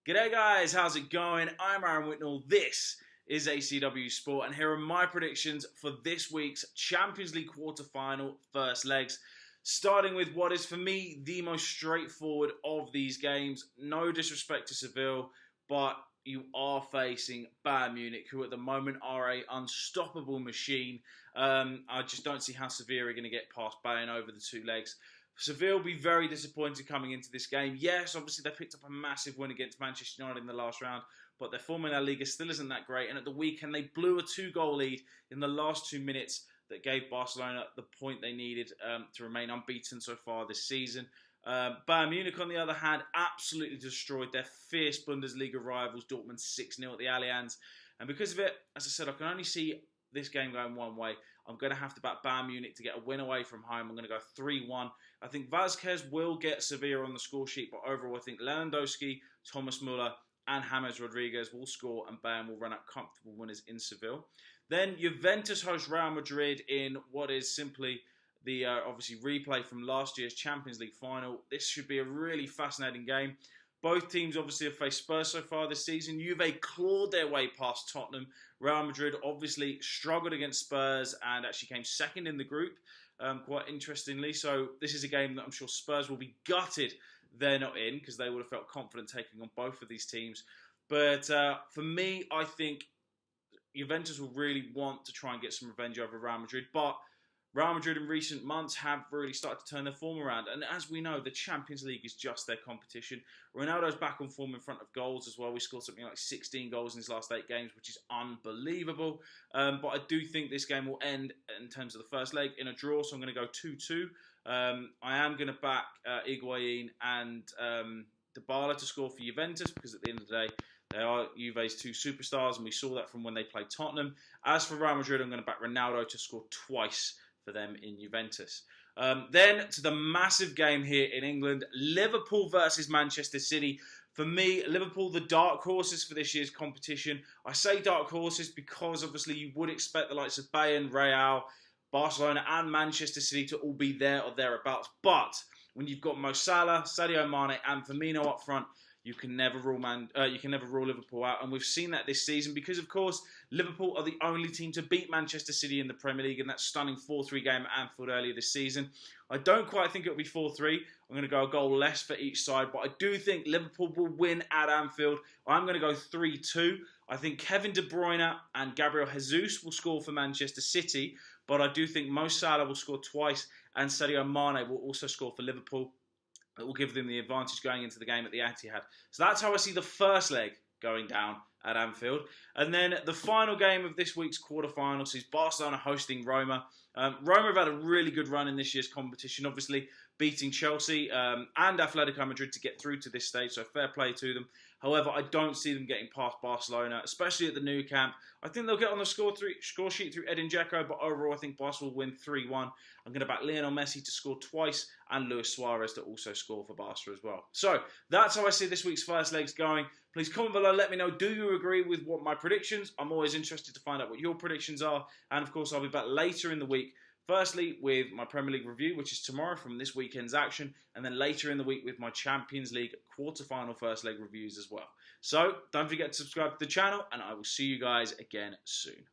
G'day guys, how's it going? I'm Aaron Whitnall, this is ACW Sport, and here are my predictions for this week's Champions League quarter-final first legs. Starting with what is for me the most straightforward of these games. No disrespect to Sevilla, but you are facing Bayern Munich, who at the moment are an unstoppable machine. I just don't see how Sevilla are going to get past Bayern over the two legs. Sevilla will be very disappointed coming into this game. Yes, obviously they picked up a massive win against Manchester United in the last round, but their form in La Liga still isn't that great. And at the weekend, they blew a 2-goal lead in the last 2 minutes that gave Barcelona the point they needed to remain unbeaten so far this season. Bayern Munich, on the other hand, absolutely destroyed their fierce Bundesliga rivals, Dortmund 6-0 at the Allianz. And because of it, as I said, I can only see this game going one way. I'm going to have to back Bayern Munich to get a win away from home. I'm going to go 3-1. I think Vázquez will get Sevilla on the score sheet, but overall I think Lewandowski, Thomas Müller and James Rodriguez will score and Bayern will run out comfortable winners in Seville. Then Juventus host Real Madrid in what is simply the obviously replay from last year's Champions League final. This should be a really fascinating game. Both teams obviously have faced Spurs so far this season. Juve clawed their way past Tottenham. Real Madrid obviously struggled against Spurs and actually came second in the group, quite interestingly. So this is a game that I'm sure Spurs will be gutted they're not in, because they would have felt confident taking on both of these teams. But for me, I think Juventus will really want to try and get some revenge over Real Madrid. But Real Madrid in recent months have really started to turn their form around. And as we know, the Champions League is just their competition. Ronaldo's back on form in front of goals as well. We scored something like 16 goals in his last 8 games, which is unbelievable. But I do think this game will end, in terms of the first leg, in a draw. So I'm going to go 2-2. I am going to back Higuain and Dybala to score for Juventus, because at the end of the day, they are Juve's 2 superstars, and we saw that from when they played Tottenham. As for Real Madrid, I'm going to back Ronaldo to score twice for them in Juventus. Then to the massive game here in England, Liverpool versus Manchester City. For me, Liverpool, the dark horses for this year's competition. I say dark horses because obviously you would expect the likes of Bayern, Real, Barcelona and Manchester City to all be there or thereabouts. But when you've got Mo Salah, Sadio Mane and Firmino up front, you can never rule Liverpool out. And we've seen that this season because, of course, Liverpool are the only team to beat Manchester City in the Premier League in that stunning 4-3 game at Anfield earlier this season. I don't quite think it'll be 4-3. I'm going to go a goal less for each side, but I do think Liverpool will win at Anfield. I'm going to go 3-2. I think Kevin De Bruyne and Gabriel Jesus will score for Manchester City, but I do think Mo Salah will score twice and Sadio Mane will also score for Liverpool. It will give them the advantage going into the game at the Etihad. So that's how I see the first leg going down at Anfield. And then the final game of this week's quarterfinals is Barcelona hosting Roma. Roma have had a really good run in this year's competition, obviously beating Chelsea and Atletico Madrid to get through to this stage, so fair play to them. However, I don't see them getting past Barcelona, especially at the Nou Camp. I think they'll get on the score sheet through Edin Dzeko, but overall I think Barca will win 3-1. I'm going to back Lionel Messi to score twice and Luis Suarez to also score for Barca as well. So that's how I see this week's first legs going. Please comment below, let me know, do you agree with what my predictions? I'm always interested to find out what your predictions are. And of course, I'll be back later in the week. Firstly, with my Premier League review, which is tomorrow from this weekend's action, and then later in the week with my Champions League quarter-final first leg reviews as well. So, don't forget to subscribe to the channel, and I will see you guys again soon.